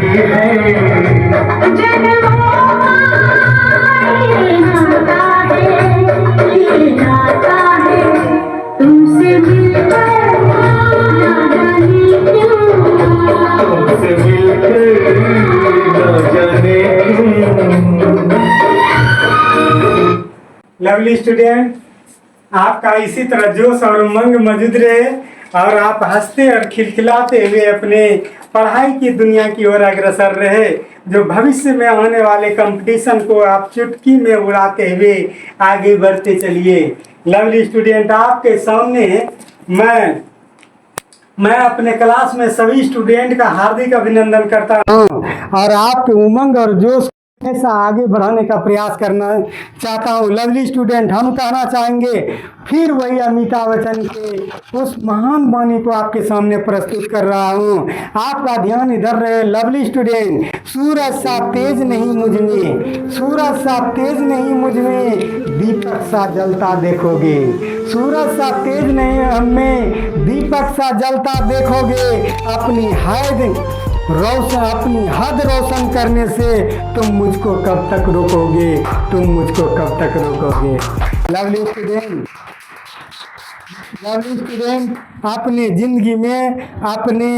रही है। तुमसे मिलकर न जाने क्यों। लवली स्टूडेंट, आपका इसी तरह जोश और उमंग मौजूद रहे और आप हंसते और खिलखिलाते हुए अपने पढ़ाई की दुनिया की ओर अग्रसर रहे, जो भविष्य में आने वाले कंपटीशन को आप चुटकी में उड़ाते हुए आगे बढ़ते चलिए। लवली स्टूडेंट, आपके सामने मैं अपने क्लास में सभी स्टूडेंट का हार्दिक अभिनंदन करता हूँ और आपके उमंग और जोश ऐसा आगे बढ़ाने का प्रयास करना चाहता हूँ। लवली स्टूडेंट, हम कहना चाहेंगे फिर वही अमिताभ बच्चन के उस महान वाणी को आपके सामने प्रस्तुत कर रहा हूँ। आपका ध्यान इधर रहे। लवली स्टूडेंट, सूरज सा तेज नहीं मुझ में, सूरज सा तेज नहीं मुझ में, दीपक सा जलता देखोगे। सूरज सा तेज नहीं हमें, दीपक सा जलता देखोगे। अपनी हद रोशन करने से तुम मुझको कब तक रोकोगे, तुम मुझको कब तक रोकोगे। लवली स्टूडेंट, अपनी जिंदगी में अपने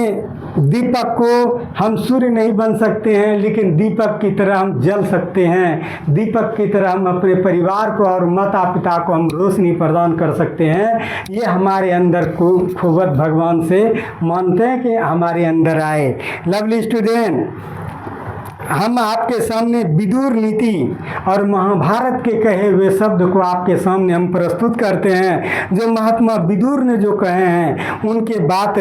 दीपक को हम सूर्य नहीं बन सकते हैं, लेकिन दीपक की तरह हम जल सकते हैं। दीपक की तरह हम अपने परिवार को और माता पिता को हम रोशनी प्रदान कर सकते हैं। ये हमारे अंदर को खुबत भगवान से मानते हैं कि हमारे अंदर आए। लवली स्टूडेंट, हम आपके सामने विदुर नीति और महाभारत के कहे हुए शब्द को आपके सामने हम प्रस्तुत करते हैं। जो महात्मा विदुर ने जो कहे हैं, उनके बात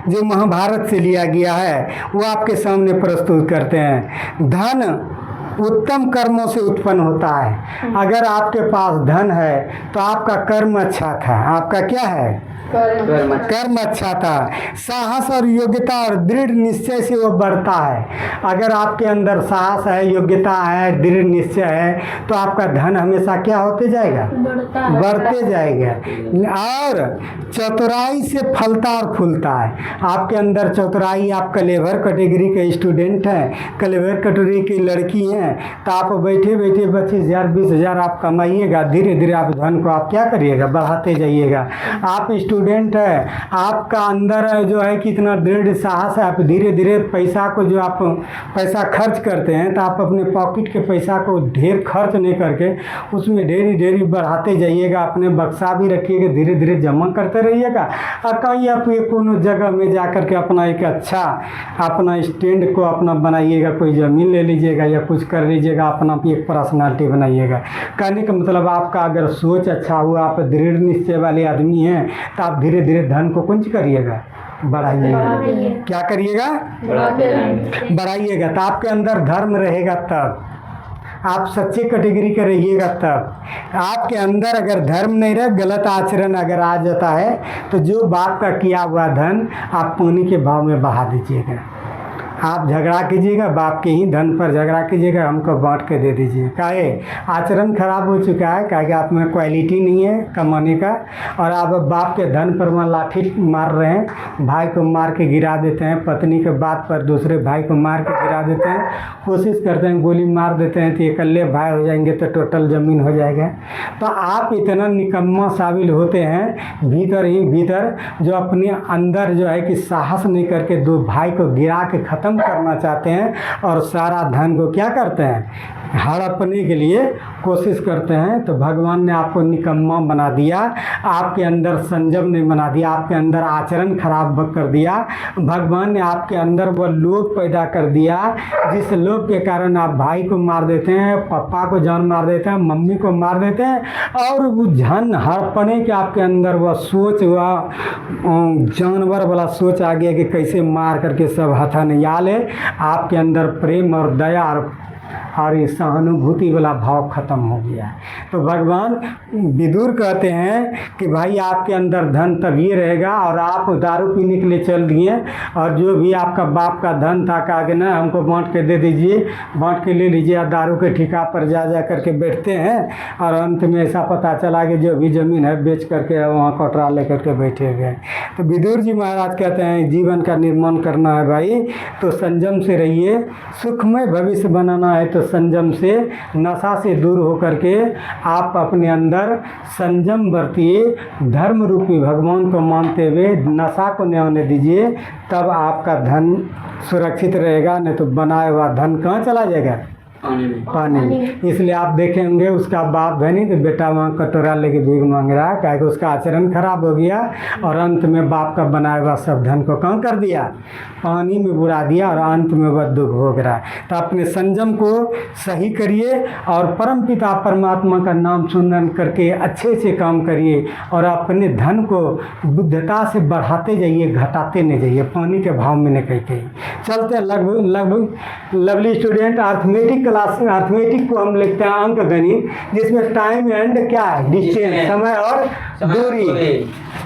जो महाभारत से लिया गया है, वो आपके सामने प्रस्तुत करते हैं। धन उत्तम कर्मों से उत्पन्न होता है। अगर आपके पास धन है तो आपका कर्म अच्छा था। आपका क्या है? कर्म अच्छा था। साहस और योग्यता और दृढ़ निश्चय से वो बढ़ता है। अगर आपके अंदर साहस है, योग्यता है, दृढ़ निश्चय है, तो आपका धन हमेशा क्या होते जाएगा? बढ़ते जाएगा। और चतुराई से फलता और फूलता है। आपके अंदर चतुराई, आप कलेवर कैटेगरी के स्टूडेंट हैं, कलेवर कैटेगरी की लड़की हैं, तो आप बैठे बैठे 25,000 20,000 आप कमाइएगा। धीरे धीरे आप धन को आप क्या करिएगा? बढ़ाते जाइएगा। आप स्टूडेंट है, आपका अंदर जो है कितना दृढ़ साहस है। आप धीरे धीरे पैसा को जो आप पैसा खर्च करते हैं, तो आप अपने पॉकेट के पैसा को ढेर खर्च नहीं करके उसमें ढेरी बढ़ाते जाइएगा। अपने बक्सा भी रखिएगा, धीरे धीरे जमा करते रहिएगा। और कहीं आप ये कोनो जगह में जा कर के अपना एक अच्छा अपना स्टैंड को अपना बनाइएगा। कोई ज़मीन ले लीजिएगा या कुछ कर लीजिएगा, अपना एक पर्सनालिटी बनाइएगा। कहने का मतलब आपका अगर सोच अच्छा हुआ, आप दृढ़ निश्चय वाले आदमी हैं, तो आप धीरे धीरे धन को कुछ करिएगा, बढ़ाइएगा। क्या करिएगा? बढ़ाइएगा। तो आपके अंदर धर्म रहेगा, तब आप सच्चे कैटेगरी के रहिएगा। तब आपके अंदर अगर धर्म नहीं रहे, गलत आचरण अगर आ जाता है, तो जो बाप का किया हुआ धन आप पानी के भाव में बहा दीजिएगा। आप झगड़ा कीजिएगा, बाप के ही धन पर झगड़ा कीजिएगा, हमको बांट के दे दीजिए। काहे? आचरण खराब हो चुका है, काहे आप में क्वालिटी नहीं है कमाने का, और आप बाप के धन पर लाठी मार रहे हैं। भाई को मार के गिरा देते हैं, पत्नी के बात पर दूसरे भाई को मार के गिरा देते हैं। कोशिश करते हैं गोली मार देते हैं तो इकल्ले भाई हो जाएंगे, तो टोटल ज़मीन हो जाएगा। तो आप इतना निकम्मा साबिल होते हैं भीतर ही भीतर, जो अपने अंदर जो है कि साहस नहीं करके दो भाई को गिरा के ख़त्म करना चाहते हैं, और सारा धन को क्या करते हैं? हड़पने के लिए कोशिश करते हैं। तो भगवान ने आपको निकम्मा बना दिया, आपके अंदर संयम नहीं बना दिया, आपके अंदर आचरण खराब कर दिया। भगवान ने आपके अंदर वह लोभ पैदा कर दिया, जिस लोभ के कारण आप भाई को मार देते हैं, पापा को जान मार देते हैं, मम्मी को मार देते हैं, और वो धन हड़पने के आपके अंदर वह सोच, वह जानवर वाला सोच आ गया कि कैसे मार करके सब हथा निकाले। आपके अंदर प्रेम और दया और और ये सहानुभूति वाला भाव खत्म हो गया है। तो भगवान विदुर कहते हैं कि भाई आपके अंदर धन तभी रहेगा, और आप दारू पीने के लिए चल दिए और जो भी आपका बाप का धन था कहा कि ना हमको बांट के दे दीजिए, बांट के ले लीजिए, और दारू के ठिका पर जा करके बैठते हैं, और अंत में ऐसा पता चला कि जो भी ज़मीन है बेच करके वहाँ कोटरा लेकर के बैठे गए। तो विदुर जी महाराज कहते हैं जीवन का निर्माण करना है भाई तो संयम से रहिए, सुखमय भविष्य बनाना है तो संयम से, नशा से दूर होकर के आप अपने अंदर संयम बरतिए, धर्म रूपी भगवान को मानते हुए नशा को नहीं होने दीजिए, तब आपका धन सुरक्षित रहेगा। नहीं तो बनाया हुआ धन कहाँ चला जाएगा? पानी। इसलिए आप देखेंगे उसका बाप है नहीं तो बेटा वहाँ कटोरा लेके भीख मांग रहा है, क्या कि उसका आचरण खराब हो गया और अंत में बाप का बनाया हुआ सब धन को कहाँ कर दिया? पानी में बुड़ा दिया, और अंत में वह दुख भोग रहा है। तो अपने संयम को सही करिए और परमपिता परमात्मा का नाम सुनन करके अच्छे से काम करिए, और अपने धन को बुद्धता से बढ़ाते जाइए, घटाते नहीं जाइए, पानी के भाव में नहीं कहीं चलते। लगभग lovely student arithmetic class, arithmetic को हम लिखते हैं अंक गणित, जिसमें टाइम एंड क्या है? डिस्टेंस, समय और दूरी,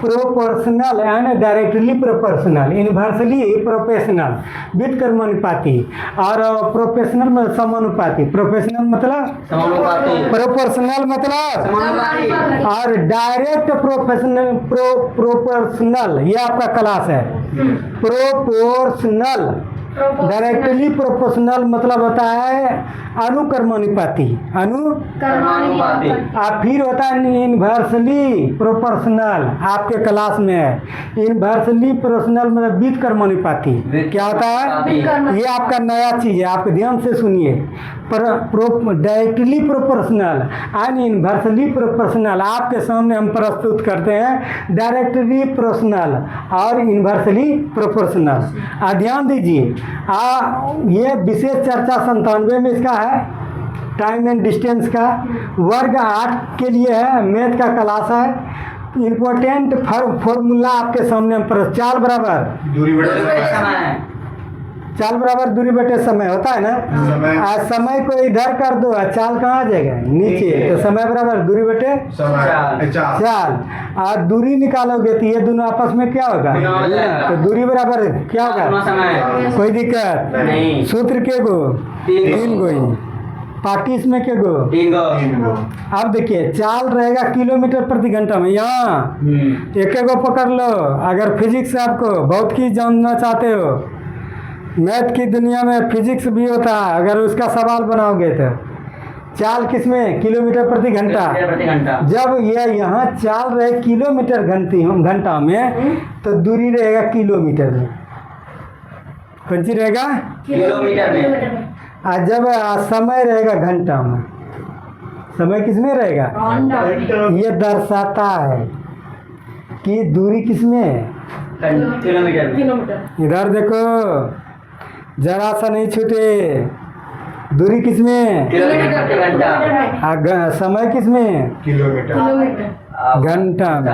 proportional and directly proportional, inversely proportional, व्युत्क्रमानुपाती, और प्रोपोर्शनल में समानुपाती, प्रोपोर्शनल मतलब समानुपाती, प्रोपोर्शनल मतलब समानुपाती, और डायरेक्ट प्रोपोर्शनल, ये आपका क्लास है। प्रोपोर्शनल, डायरेक्टली प्रोपोर्शनल मतलब होता है अनुक्रमानुपाती, अनुक्रमानुपाती, और फिर होता है इन्वर्सली प्रोपोर्शनल, आपके क्लास में है। इन्वर्सली प्रोपोर्शनल मतलब व्युत्क्रमानुपाती। क्या होता है? ये आपका नया चीज़ है, आप ध्यान से सुनिए। Directly proportional and inversely proportional आपके सामने हम प्रस्तुत करते हैं, डायरेक्टली प्रोपोर्शनल और इन्वर्सली प्रोपोर्शनल। ध्यान दीजिए, ये विशेष चर्चा 97 में इसका है, टाइम एंड डिस्टेंस का। वर्ग 8 के लिए है, मैथ का क्लास है। इम्पोर्टेंट फॉर्मूला आपके सामने हम चाल बराबर दूरी बटे समय, चाल बराबर दूरी बटे समय होता है ना। समय। आज समय को इधर कर दो, चाल कहाँ आ जाएगा? नीचे। तो समय बराबर दूरी बटे समय चाल, और दूरी निकालोगे तो ये दोनों आपस में क्या होगा? तो दूरी बराबर क्या होगा? समय, कोई दिक्कत नहीं। सूत्र के गो? तीन गो ही। पार्टिस में के गो? तीन गो। अब देखिए चाल रहेगा किलोमीटर प्रति घंटा में, यहाँ एक गो पकड़ लो। अगर फिजिक्स आपको बहुत की जानना चाहते हो, मैथ की दुनिया में फिजिक्स भी होता है, अगर उसका सवाल बनाओगे तो चाल किसमें? किलोमीटर प्रति घंटा। जब ये यहाँ चाल रहे किलोमीटर घंटा में, तो दूरी रहेगा किलोमीटर में। कौन सी रहेगा? किलोमीटर में। और जब समय रहेगा घंटा में, समय किसमें रहेगा? ये दर्शाता है कि दूरी किसमें है? किलोमीटर में। इधर देखो, जरा सा नहीं छूटे, दूरी किसमें? किलोमीटर प्रति घंटा। समय किसमें? किलोमीटर घंटा में।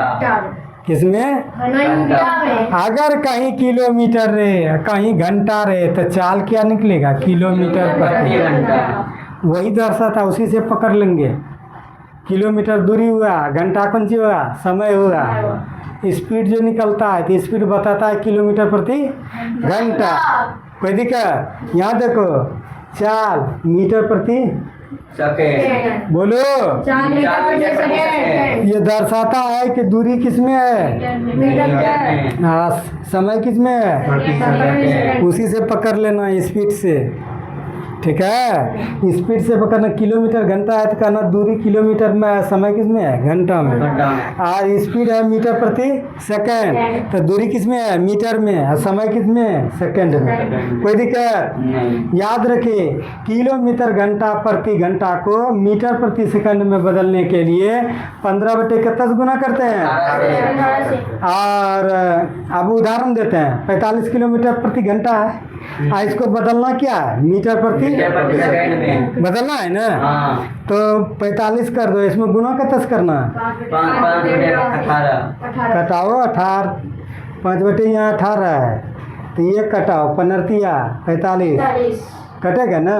किसमें? अगर कहीं किलोमीटर रहे कहीं घंटा रहे तो चाल क्या निकलेगा? किलोमीटर प्रति घंटा। वही दर्शाता, उसी से पकड़ लेंगे। किलोमीटर दूरी हुआ, घंटा कौन सी हुआ? समय हुआ। स्पीड जो निकलता है तो स्पीड बताता है किलोमीटर प्रति घंटा। कोई दिक्कत? यहाँ देखो, चाल मीटर प्रति सेकंड। बोलो, सेकंड। ये दर्शाता है कि दूरी किसमें है? हाँ, समय किसमें है? उसी से पकड़ लेना, स्पीड से। ठीक है, स्पीड से पकड़ना। किलोमीटर घंटा है तो कहना दूरी किलोमीटर में, समय किसमें है? घंटा में। और स्पीड है मीटर प्रति सेकंड, तो दूरी किसमें है? मीटर में। और समय किसमें है? सेकंड में। कोई दिक्कत? याद रखिए, किलोमीटर घंटा प्रति घंटा को मीटर प्रति सेकंड में बदलने के लिए 15/10 गुना करते हैं। और अब उदाहरण देते हैं, 45 किलोमीटर प्रति घंटा है, इसको बदलना क्या है? मीटर प्रति सेकंड में बदलना है ना। हाँ। तो 45 कर दो, इसमें गुना का 10 करना है। 18। कटाओ 18, 5 बटे यहाँ 18 है, तो ये कटाओ 15 45, कटेगा ना।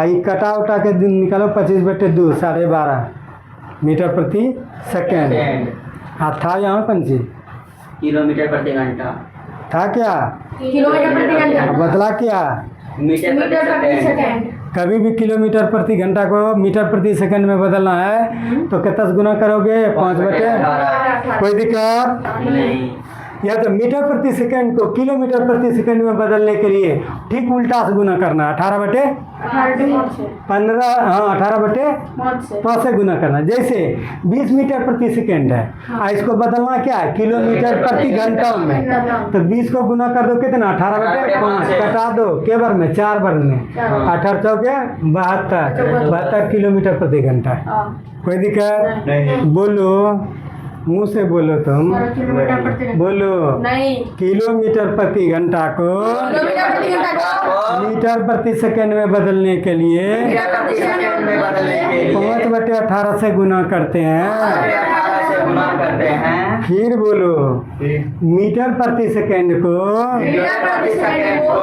ये कटा उटा के दिन निकालो 25/2 12.5 मीटर प्रति सेकेंड। था यहाँ पंची किलोमीटर प्रति घंटा। था क्या, किलोमीटर प्रति घंटा। बदला क्या, मीटर प्रति सेकेंड। कभी भी किलोमीटर प्रति घंटा को मीटर प्रति सेकंड में बदलना है तो कितना गुना करोगे, 5/18। कोई दिक्कत नहीं। या तो मीटर प्रति सेकंड को किलोमीटर प्रति सेकंड में बदलने के लिए ठीक उल्टा से गुना करना, 18/15। हाँ 18/5 से गुना करना। जैसे 20 मीटर प्रति सेकंड है, इसको बदलना क्या है, किलोमीटर प्रति घंटा में, तो 20 को गुना कर दो कितना, 18/5, कटा दो के बार में, 4 बार में, 18 चौके 72 किलोमीटर प्रति घंटा। कोई दिक्कत नहीं। बोलो, मुंह से बोलो तुम, किलोमीटर प्रति घंटा। बोलो। नहीं, किलोमीटर प्रति घंटा को किलोमीटर प्रति घंटा। मीटर प्रति सेकंड में बदलने के लिए मीटर प्रति सेकेंड में बदलने के लिए 5/18 से गुना करते हैं। 18 से गुना करते हैं। फिर बोलो, मीटर प्रति सेकंड को मीटर प्रति सेकेंड को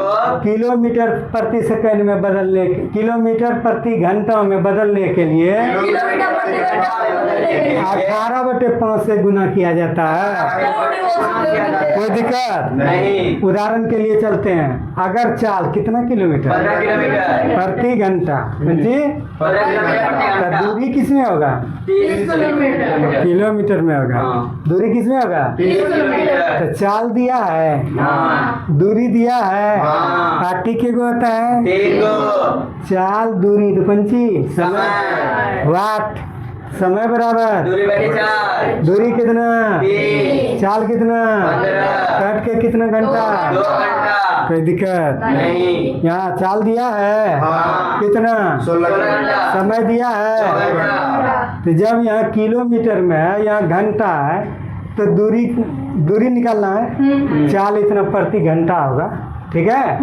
किलोमीटर प्रति सेकंड में बदलने, किलोमीटर प्रति घंटा में बदलने के लिए किलोमीटर प्रति घंटा में बदलने के लिए 18/5 से गुना किया जाता है। कोई दिक्कत नहीं। उदाहरण के लिए चलते हैं, अगर चाल कितना किलोमीटर 15 किलोमीटर प्रति घंटा जी, 15 किलोमीटर प्रति तो घंटा। दूरी किस में होगा, 30 किलोमीटर। किलोमीटर में होगा। हाँ। दूरी किस में होगा, 30 किलोमीटर। तो चाल दिया है, हाँ। दूरी दिया है, हाँ। आटी के को होता है 3 को चाल दूरी तो पंची समय, समय। वाट समय बराबर दूरी बटे 4। दूरी कितना, 3। चाल कितना, 15। कट के कितना घंटा, 2 घंटा। कोई दिक्कत नहीं। यहाँ चाल दिया है हाँ। कितना, 16 घंटा। समय दिया 6 है, घंटा। तो जब यहाँ किलोमीटर में है, यहाँ घंटा है, तो दूरी निकालना है। चाल इतना प्रति घंटा होगा, ठीक है।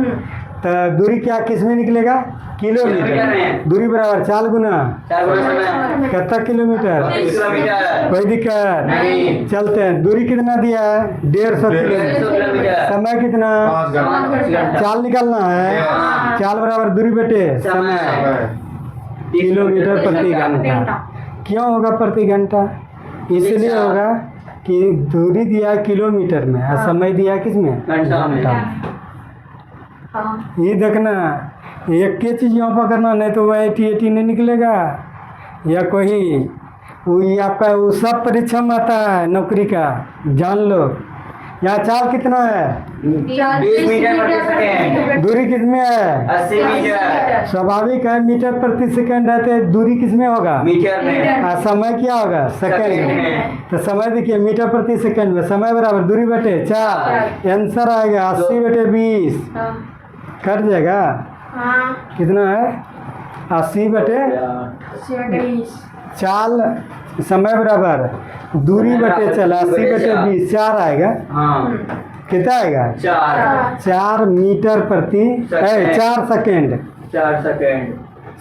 तो दूरी क्या किस में निकलेगा, किलोमीटर किलोमीटर। में। दूरी बराबर चाल गुना 4 गुना समय। कितना किलोमीटर, 30 किलोमीटर। कोई दिक्कत नहीं। चलते हैं। दूरी कितना दिया है, 150 किलोमीटर। 150 किलोमीटर। समय कितना, 5 घंटा। चाल निकालना है, हाँ। चाल बराबर दूरी बेटे समय। समय, किलोमीटर प्रति घंटा। क्यों होगा प्रति घंटा, इसलिए होगा कि दूरी दिया है किलोमीटर में और समय दिया है किसमें, घंटा में। ये देखना, एक के चीज़ यहाँ पकड़ना, नहीं तो वह 80 नहीं निकलेगा। या कोई वो ये आपका वो सब परीक्षा में आता है नौकरी का, जान लो। यहाँ चाल कितना है, 20 मीटर प्रति सेकेंड। दूरी किसमें है, 80 मीटर। स्वाभाविक है, मीटर प्रति सेकंड है तो दूरी किसमें होगा, मीटर में। और समय क्या होगा, सेकंड सेकंड में। में। तो समय देखिए मीटर प्रति सेकंड में, समय बराबर दूरी बटे 4, आंसर आएगा 80/20, कट जाएगा। कितना है, 80/20। चाल समय बराबर दूरी बटे चला 80/20, 4 आएगा। हाँ। कितना आएगा, 4 मीटर प्रति 4 सेकेंड। 4 सेकेंड।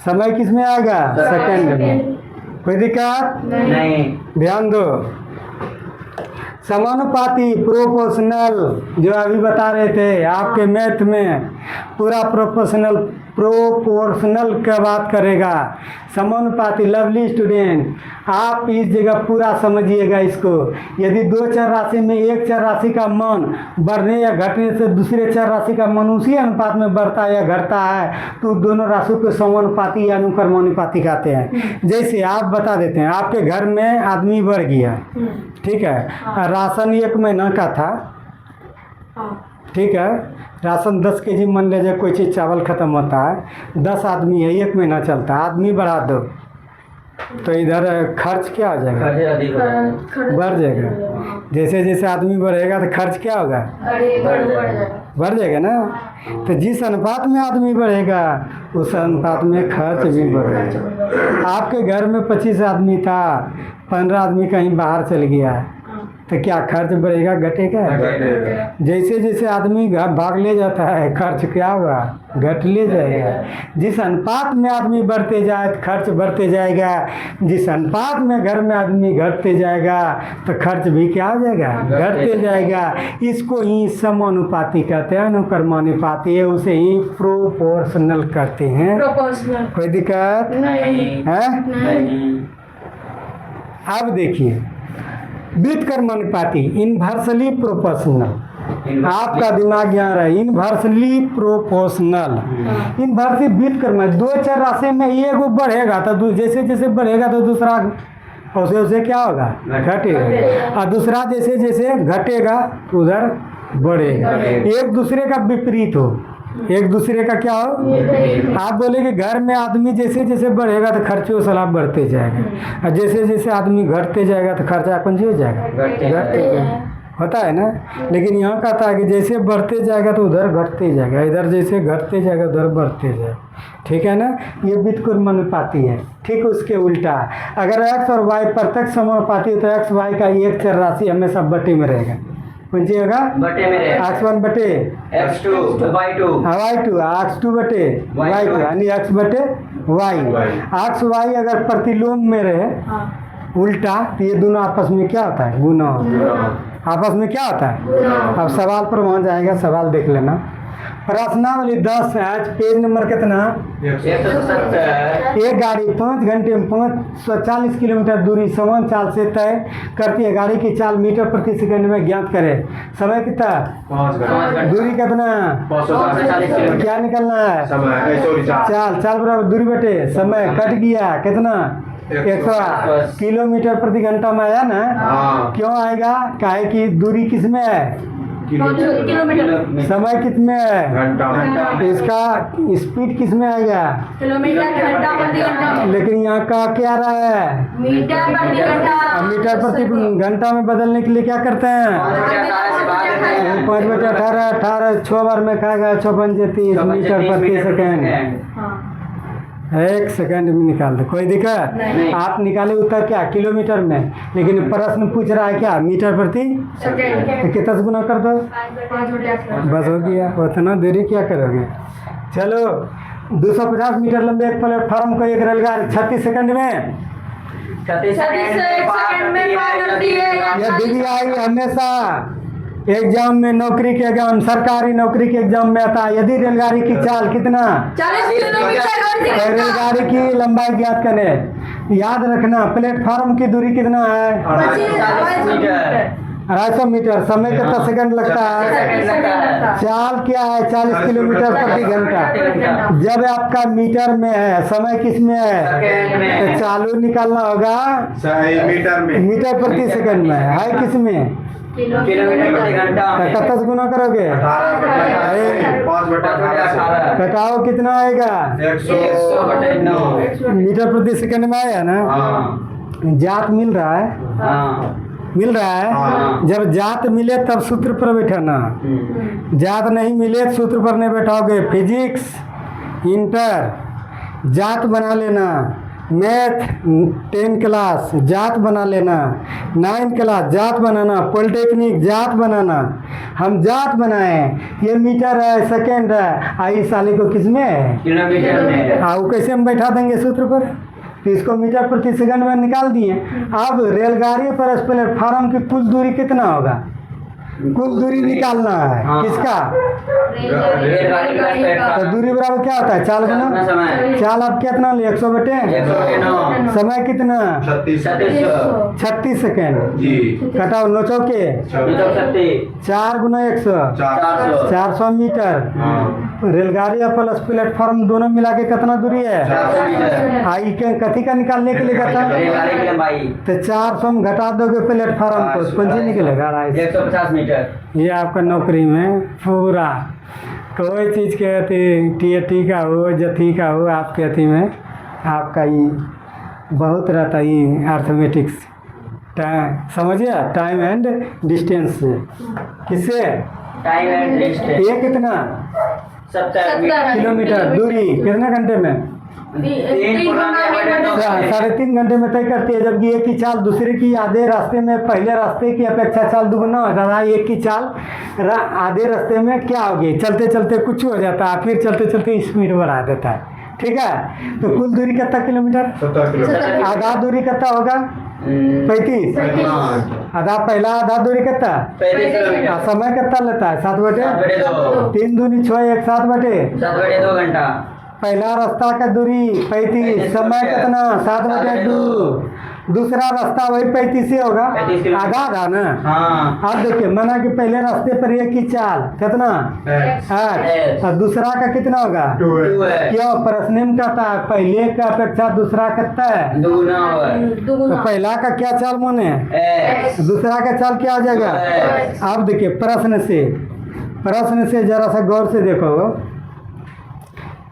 समय किस में आएगा, सेकंड में। कोई दिक्कत नहीं। ध्यान दो। समानुपाती प्रोपोर्शनल जो अभी बता रहे थे आपके मैथ में, पूरा प्रोपोर्शनल का बात करेगा। समानुपाती, लवली स्टूडेंट, आप इस जगह पूरा समझिएगा इसको। यदि 2 चर राशि में एक चर राशि का मान बढ़ने या घटने से दूसरे चर राशि का मान उसी अनुपात में बढ़ता है या घटता है, तो दोनों राशियों को समानुपाती या अनुक्रमानुपाती कहते हैं। जैसे आप बता देते हैं, आपके घर में आदमी बढ़ गया, ठीक है, राशन 1 महीना का था, ठीक है, राशन 10 केजी मान लीजिए, कोई चीज़ चावल ख़त्म होता है, 10 आदमी है, 1 महीना चलता है, आदमी बढ़ा दो तो इधर खर्च क्या हो जाएगा, खर्च अधिक होगा। बढ़ जाएगा। जैसे जैसे आदमी बढ़ेगा तो खर्च क्या होगा, बढ़ जाएगा ना। तो जिस अनुपात में आदमी बढ़ेगा उस अनुपात में खर्च भी बढ़ेगा। आपके घर में 25 आदमी था, 15 आदमी कहीं बाहर चल गया, तो क्या खर्च बढ़ेगा घटेगा? जैसे जैसे आदमी भाग ले जाता है खर्च क्या होगा? घट ले जाएगा। जिस अनुपात में आदमी बढ़ते जाए तो खर्च बढ़ते जाएगा, जिस अनुपात में घर में आदमी घटते जाएगा तो खर्च भी क्या हो जाएगा? घटते जाएगा। इसको ही समानुपाती कहते हैं, अनुक्रमानुपाती है, उसे ही प्रोपोर्शनल कहते हैं। प्रोपोर्शनल। कोई दिक्कत नहीं। है? नहीं। अब देखिए व्युत्क्रमानुपाती, इनवर्सली प्रोपोर्शनल। आपका दिमाग यहाँ रहे, इनवर्सली प्रोपोर्शनल। इनवर्सली व्युत्क्रम, दो चर राशि में एक बढ़ेगा तो जैसे जैसे बढ़ेगा तो दूसरा उसे उसे क्या होगा? घटेगा। और दूसरा जैसे जैसे घटेगा उधर बढ़ेगा। एक दूसरे का विपरीत हो, एक दूसरे का क्या हो? आप बोले कि घर में आदमी जैसे जैसे बढ़ेगा तो खर्चे सलाब बढ़ते जाएगा, और जैसे जैसे आदमी घटते जाएगा तो खर्चा कौन हो जाएगा? घटते जाएगा। होता है ना। लेकिन यहाँ कहता है कि जैसे बढ़ते जाएगा तो उधर घटते जाएगा, इधर जैसे घटते जाएगा उधर बढ़ते जाएगा। ठीक है ना। ये व्युत्क्रमानुपाती है। ठीक उसके उल्टा अगर x और y प्रत्यक्ष समानुपाती है तो x y का एक चर राशि हमेशा बटे में रहेगा। कौन सी होगा? बटे में रहेगा। x1 बटे x2 y2 y2, x2 बटे y2 यानी x बटे y। x y अगर प्रतिलोम में रहे उल्टा तो ये दोनों आपस में क्या होता है? गुना होता है। आपस में क्या होता है? अब सवाल पर वहाँ जाएगा, सवाल देख लेना। प्रश्नावली 10 आज पेज नंबर कितना? 170। एक गाड़ी 5 घंटे में 540 किलोमीटर दूरी समान चाल से तय करती है। गाड़ी की चाल मीटर प्रति सेकंड में ज्ञात करे। समय कितना? 5 घंटे। दूरी कितना? 540 किलोमीटर। क्या निकलना है? चाल चाल बराबर दूरी बटे समय। कट गया कितना? 100 किलोमीटर प्रति घंटा में आया ना? क्यों आएगा? काहे कि दूरी किस में है? किलोमीटर। समय कितने है? घंटा। इसका स्पीड किस में आएगा? किलोमीटर घंटा प्रति घंटा। लेकिन यहाँ का क्या रहा है? मीटर प्रति घंटा। अब मीटर प्रति घंटा में बदलने के लिए क्या करते हैं? 5 बटे 18, 18 6 बार में खाएगा 6 पंजे 30 मीटर प्रति सेकेंड। हाँ। 1 सेकंड में निकाल दो, कोई दिक्कत? नहीं। आप निकाले उत्तर क्या? किलोमीटर में, लेकिन प्रश्न पूछ रहा है क्या? मीटर प्रति सेकेंड। तो कितना से गुना कर दो? 5 बटे 18। बस हो गया। उतना देरी क्या करोगे? चलो 250 मीटर लंबे एक प्लेटफार्म को एक रेलगाड़ी 36 सेकंड में 36 सेकंड में पार करती है। यह डिग्री आई हमेशा एग्जाम में, नौकरी के एग्जाम, सरकारी नौकरी के एग्जाम में आता है। यदि रेलगाड़ी की चाल कितना? 40 किलोमीटर प्रति तो घंटा। रेलगाड़ी की लंबाई ज्ञात करें। याद रखना प्लेटफार्म की दूरी कितना है? 250 मीटर। समय कितना सेकंड लगता है? चाल क्या है? 40 किलोमीटर प्रति घंटा। जब आपका मीटर में है, समय किस में है? तो चालू निकालना होगा मीटर प्रति सेकंड में है किस में? किलोमीटर प्रति घंटा। तो कितना से गुना करोगे? 5/18। घटाओ कितना आएगा? 100/9। मीटर प्रति सेकंड में आया ना? जात मिल रहा है? मिल रहा है? हाँ। जब जात मिले तब सूत्र पर बैठाना। जात नहीं मिले तो सूत्र पर नहीं बैठाओगे। फिजिक्स इंटर जात बना लेना, मैथ 10 क्लास जात बना लेना, 9 क्लास जात बनाना, पॉलिटेक्निक जात बनाना। हम जात बनाए। ये मीटर है, सेकेंड है, आई साली को किस में है? किलोमीटर में। वो कैसे हम बैठा देंगे सूत्र पर? तो इसको मीटर प्रति सेकंड में निकाल दिए। अब रेलगाड़ी पर प्लेटफार्म की कुल दूरी कितना होगा? कुल दूरी निकालना है। हाँ। किसका? रेलगाड़ी का तो दूरी बराबर क्या होता है? चाल गुना समय। चाल आप कितना लिए? 100 बटे 109। समय कितना? 36। 36 सेकेंड। कटाओ 9 चौके 4 गुना 100 400 मीटर। रेलगाड़ी और प्लस प्लेटफॉर्म दोनों मिला के कितना दूरी है? 400 मीटर। आई के कथी का निकालने के लिए कहता है? रेलगाड़ी की लंबाई तो 400 में घटा दोगे प्लेटफॉर्म को, कौन सी निकलेगा? 150 मीटर। ये आपका नौकरी में पूरा कोई चीज़ के अथी टी का हो, जथी का हो, आपके अथी में आपका ये बहुत रहता है ये अर्थमेटिक्स। टाइम समझिए, टाइम एंड डिस्टेंस से। किससे? Time and distance. ये कितना? 70 मीटर। किलोमीटर दूरी कितने घंटे में? तीन गुना एक बटे 3.5 घंटे में तय करती है, जबकि एक की चाल दूसरे की आधे रास्ते में पहले रास्ते की अपेक्षा चाल दुगुना हो रहा है। एक की चाल आधे रास्ते में क्या होगी, चलते चलते कुछ हो जाता है, फिर चलते चलते स्पीड बढ़ा देता है। ठीक है, तो कुल दूरी कितना किलोमीटर? 17 किलोमीटर। आधा दूरी कितना होगा? 35। आधा पहला आधा दूरी कितना? 35 किलोमीटर। समय कितना लेता है? 7 बटे 7/2। 3 दूनी 6 1 7 बटे 7/2 घंटा। पहला रास्ता का दूरी 35, समय कितना? 7/2। दूसरा रास्ता वही 35 ही होगा, 35 किलोमीटर। आधा आधा ना। हाँ। अब देखिए, माना कि पहले रास्ते पर एक की चाल कितना? 8, और दूसरा का कितना होगा? 2 है। 2 है। क्यों? प्रश्न में कहता है पहले का अपेक्षा दूसरा कितना है? दुगुना है। तो दुगुना पहला का क्या चाल माने? X। दूसरा का चाल क्या हो जाएगा? अब देखिए, प्रश्न से जरा सा गौर से देखो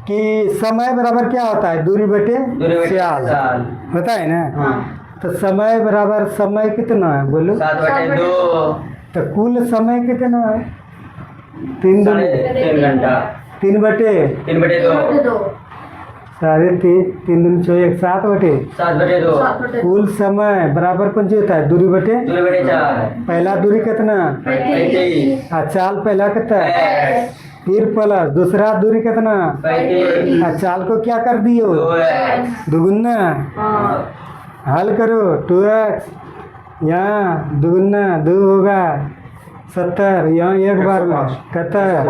कि समय बराबर क्या होता है? दूरी बटे दूरी बटे चाल चाल। होता है ना। हाँ। तो समय बराबर समय कितना है बोलो? 7/2। तो कुल समय कितना है? 3 3 घंटा। 3 बटे 3/2। 2 3.5 3 दूनी 6 1 7 बटे 7/2। कुल समय बराबर कौन सी होता है? दूरी बटे 2/4। पहला दूरी कितना? 35। और चाल पहला कितना? X। फिर प्लस दूसरा दूरी कितना? 35। और चाल को क्या कर दियो? 2X। दुगुना। हाँ। हल करो 2x, यहाँ दुगुना 2 होगा 70, यहाँ एक बार में 71,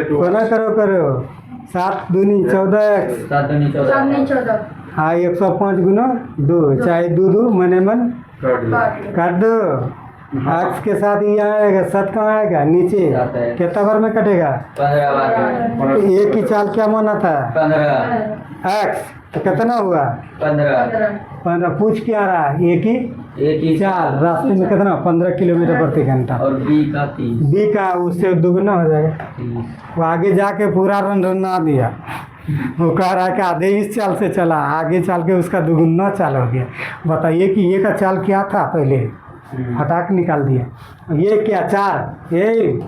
कोना करो 7 दूनी 14x, 7 दूनी 14। 14 हाँ 105 गुना 2, चाहे 2 मने मन काट दो। x के साथ यहाँ आएगा 7 कहाँ आएगा? नीचे। जाता है। कितना बार में कटेगा? 15 बार। एक की चाल क्या माना था? 15। x, तो कितना हुआ? 15। 15। पूछ क्या रहा है? एक ही चाल रास्ते में कितना? 15 किलोमीटर प्रति घंटा। और B का 30। बी का उससे दुगुना हो जाएगा। 30। वो आगे जाके पूरा रन रना दिया, वो कह रहा है कि आधे इस चाल से चला, आगे चल के उसका दुगुना चाल हो गया। बताइए कि ये का चाल क्या था? पहले हटा के निकाल दिया। ये क्या? 4। ये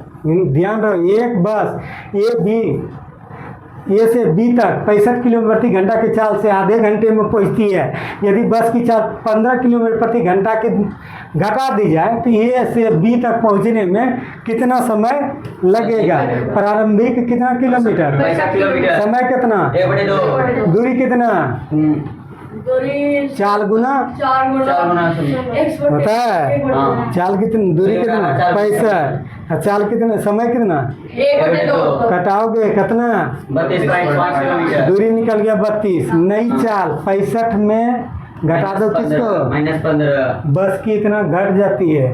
ध्यान रहो, एक बस ए से बी तक 65 किलोमीटर प्रति घंटा की चाल से आधे घंटे में पहुंचती है। यदि बस की चाल 15 किलोमीटर प्रति घंटा के घटा दी जाए तो ए से बी तक पहुंचने में कितना समय लगेगा? प्रारंभिक कितना किलोमीटर? 65 किलोमीटर। समय कितना? 1/2। दूरी कितना? दूरी 4 गुना 4 4 गुना होता है। हाँ। चाल कितनी? दूरी कितना? 65। और चाल कितना? समय कितना? 1/2 कटाओगे कितना? 32.5 किलोमीटर। दूरी निकल गया 32। नई चाल 65 में घटा दो किसको? -15। बस की इतना घट जाती है।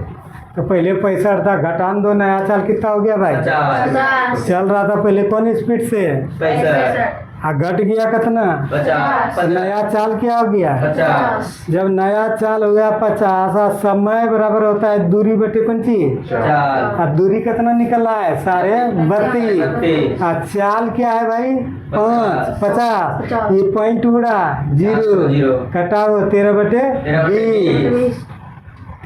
तो पहले 65 था, घटान दो, नया चाल कितना हो गया भाई? 50। चल रहा था पहले कौन स्पीड से? 65। घट गया कितना? 50। नया चाल क्या हो गया? 50। जब नया चाल हो गया 50, और समय बराबर होता है दूरी बटे पंची। 4। और दूरी कितना निकल रहा है? 32। 32। और चाल क्या है भाई? 5 50। 50। ये पॉइंट उड़ा 0 0। कटाओ 13/20।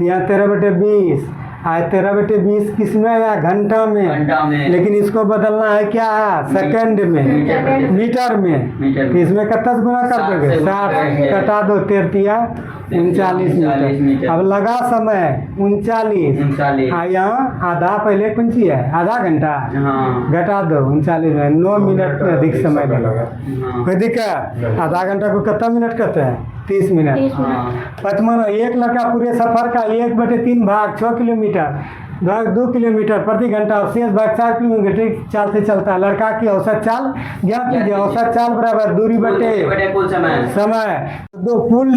यहाँ 13/20 आज 13/20 किस में आया? घंटा में। घंटा में। लेकिन इसको बदलना है क्या? सेकंड में, मीटर में। मीटर तो इसमें कितना गुना कर दोगे? 60 कटा दो 13 39 मीटर। अब लगा समय 39। 39। हाँ, यहाँ आधा पहले कुंची है, आधा घंटा हाँ। घटा दो 39 में 9 मिनट में अधिक समय लगेगा। हाँ। कोई दिक्कत? आधा घंटा को कितना मिनट कहते हैं? 30 मिनट। हाँ। पचमन एक लड़का पूरे सफर का 1/3 भाग 6 किलोमीटर भाग 2 किलोमीटर प्रति घंटा और शेष भाग 4 किलोमीटर चाल से चलता है। लड़का की औसत चाल ज्ञात कीजिए। औसत चाल बराबर दूरी बटे कुल समय। समय। तो कुल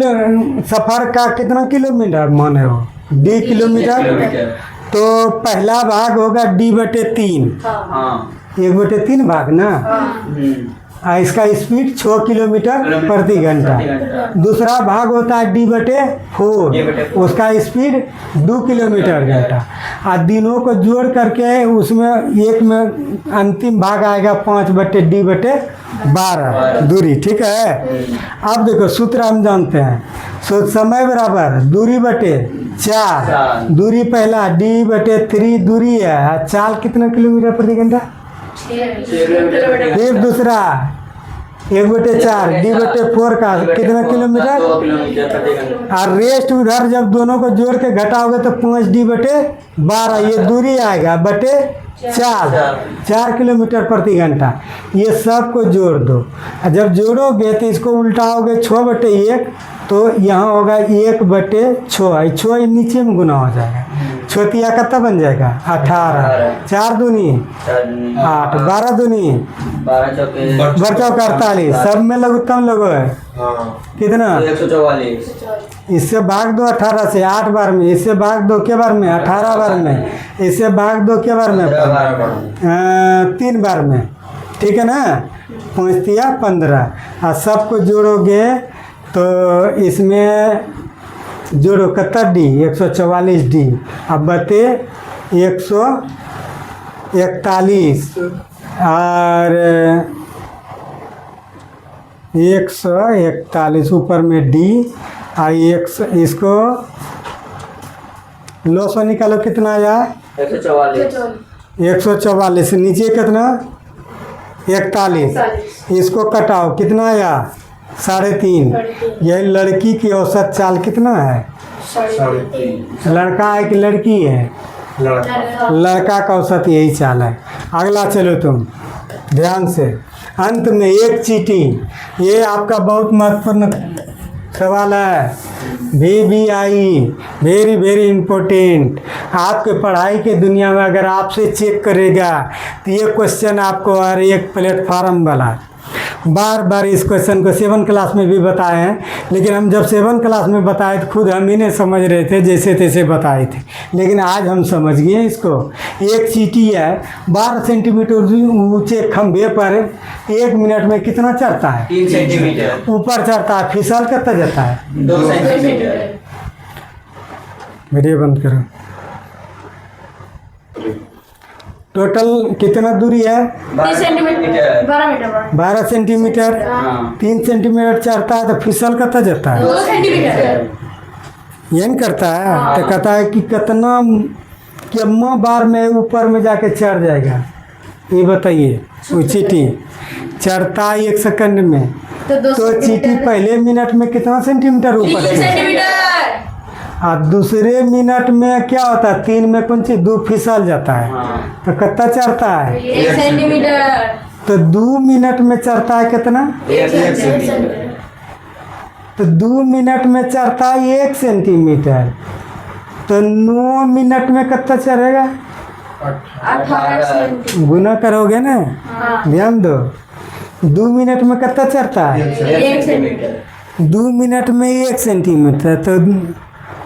सफर का कितना किलोमीटर माने हो? D kilometre. तो पहला भाग होगा D/3, हाँ। 1/3 भाग ना। इसका स्पीड 6 किलोमीटर प्रति घंटा। दूसरा भाग होता है D/4, उसका स्पीड 2 किलोमीटर घंटा। और दिनों को जोड़ करके उसमें एक में अंतिम भाग आएगा 5/D/12 दूरी। ठीक है। अब देखो सूत्र हम जानते हैं। समय बराबर दूरी बटे 4। दूरी पहला D/3 दूरी है। चाल कितना किलोमीटर प्रति घंटा? फिर दूसरा 1/4 D/4 का कितना किलोमीटर? 2 किलोमीटर प्रति घंटा। और रेस्ट उधर जब दोनों को जोड़ के घटाओगे तो 5D/12 ये दूरी आएगा बटे 4 किलोमीटर प्रति घंटा। ये सब को जोड़ दो और जब जोड़ोगे तो इसको उल्टाओगे 6/1 तो यहाँ होगा 1/6 6 नीचे में गुना हो जाएगा। छोतिया कितना बन जाएगा? 18 4 दूनी 8 12 दूनी 12 चौके बचाओ 48 सब में लघुत्तम लोगो है कितना? 144। इससे भाग दो 18 से 8 बार में, इससे भाग दो के बार में 18 बार में, इससे भाग दो के बार में 3 बार में, ठीक है ना? 5×3 15 और सबको जोड़ोगे तो इसमें जोड़ो कितना D 144D अब बते 141 और 141 ऊपर में D और इसको लो सौ निकालो कितना आया? 144 नीचे कितना? 41 इसको कटाओ कितना आया? 3.5। यह लड़की की औसत चाल कितना है? 3.5 लड़का है कि लड़की है? लड़का का औसत यही चाल है। अगला चलो तुम ध्यान से। अंत में एक चीटी, ये आपका बहुत महत्वपूर्ण सवाल है। VVI very very important. आपके पढ़ाई के दुनिया में अगर आपसे चेक करेगा तो ये क्वेश्चन आपको हर एक प्लेटफार्म वाला बार बार इस क्वेश्चन को 7 क्लास में भी बताए हैं, लेकिन हम जब 7 क्लास में बताए तो खुद हम ही नहीं समझ रहे थे, जैसे तैसे बताए थे, लेकिन आज हम समझ गए इसको। एक चींटी है 12 सेंटीमीटर ऊंचे खंभे पर 1 मिनट में कितना चढ़ता है? 3 सेंटीमीटर ऊपर चढ़ता है। फिसल कितना जाता है? 2 सेंटीमीटर। वीडियो बंद करो। टोटल कितना दूरी है? 30 सेंटीमीटर 12 मीटर 12 सेंटीमीटर। हाँ। 3 सेंटीमीटर चढ़ता है तो फिसल कितना जाता है? 2 सेंटीमीटर। ये नहीं करता है तो कहता है कि कितना बार में ऊपर में जाके चढ़ जाएगा, ये बताइए। वो चींटी चढ़ता है 1 सेकंड में, तो चींटी पहले मिनट में कितना सेंटीमीटर ऊपर 3 चढ़ता है? सेंटीमीटर। और दूसरे मिनट में क्या होता है? 3 में कौन चीज 2 फिसल जाता है, हाँ। तो कितना चढ़ता है? 1 सेंटीमीटर। तो 2 मिनट में चढ़ता है कितना? 1 सेंटीमीटर। तो 2 मिनट में चढ़ता है 1 सेंटीमीटर, तो 9 मिनट में कितना चढ़ेगा? 18 सेंटीमीटर। गुना करोगे ना, हाँ। ध्यान दो। 2 मिनट में कितना चढ़ता है? 1 सेंटीमीटर। 2 मिनट में 1 सेंटीमीटर, तो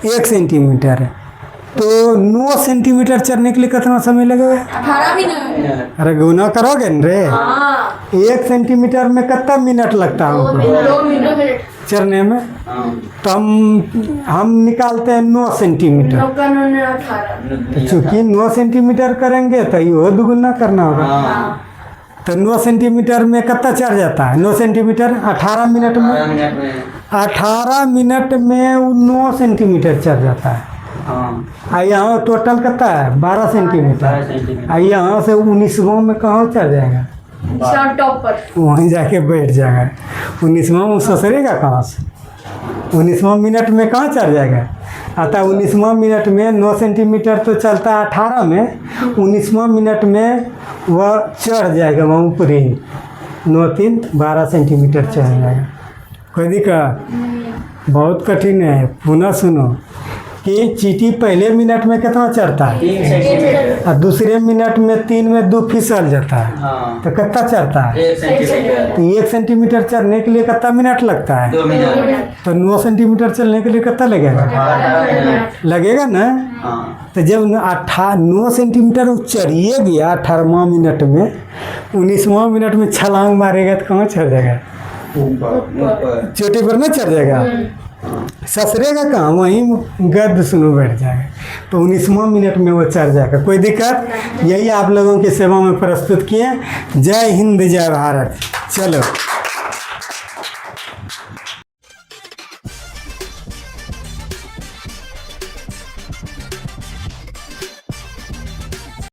1 सेंटीमीटर है तो 9 सेंटीमीटर चढ़ने के लिए कितना समय लगेगा? 18 मिनट। अरे गुना करोगे न रे। हाँ। 1 सेंटीमीटर में कितना मिनट लगता है 2 मिनट। चढ़ने में? हाँ। तो हम निकालते हैं 9 सेंटीमीटर। 18। चूँकि 9 सेंटीमीटर करेंगे तो ये दुगुना करना होगा। हाँ। तो 9 सेंटीमीटर में कितना चढ़ जाता है? 9 सेंटीमीटर 18 मिनट में। 12 मिनट में। 18 मिनट में वो 9 सेंटीमीटर चढ़ जाता है। हाँ। और यहाँ टोटल कितना है? 12 12 सेंटीमीटर। सेंटीमीटर। और यहाँ से 19वां में कहाँ चढ़ जाएगा? टॉप पर। वहीं जाके बैठ जाएगा। 19वां में ससरेगा कहाँ से? 19वां मिनट में कहाँ चढ़ जाएगा? अतः 19वां मिनट में 9 सेंटीमीटर तो चलता है 18 में, 19वां मिनट में वह चढ़ जाएगा वहाँ ऊपर ही 9 3 12 सेंटीमीटर चढ़ जाएगा। कोई दिक्कत? बहुत कठिन है। पुनः सुनो कि चींटी पहले मिनट में कितना चढ़ता है? 3 सेंटीमीटर। और दूसरे मिनट में 3 में 2 फिसल जाता है, हाँ। तो कितना चढ़ता है? 1 सेंटीमीटर। तो 1 सेंटीमीटर चढ़ने के लिए कितना मिनट लगता है? 2 मिनट। तो 9 सेंटीमीटर चलने के लिए कितना लगेगा? 12 मिनट। लगेगा ना? हाँ। तो जब 9 सेंटीमीटर चढ़िए गया 18वां मिनट में, 19वां मिनट में छलांग मारेगा तो कहाँ चढ़ जाएगा? ऊपर। चोटी पर ना चढ़ जाएगा, ससरेगा कहाँ? वहीं गद्द सुनो बैठ जाएगा। तो 19वां मिनट में वो चढ़ जाएगा। कोई दिक्कत? यही आप लोगों की सेवा में प्रस्तुत किए। जय हिंद जय भारत। चलो।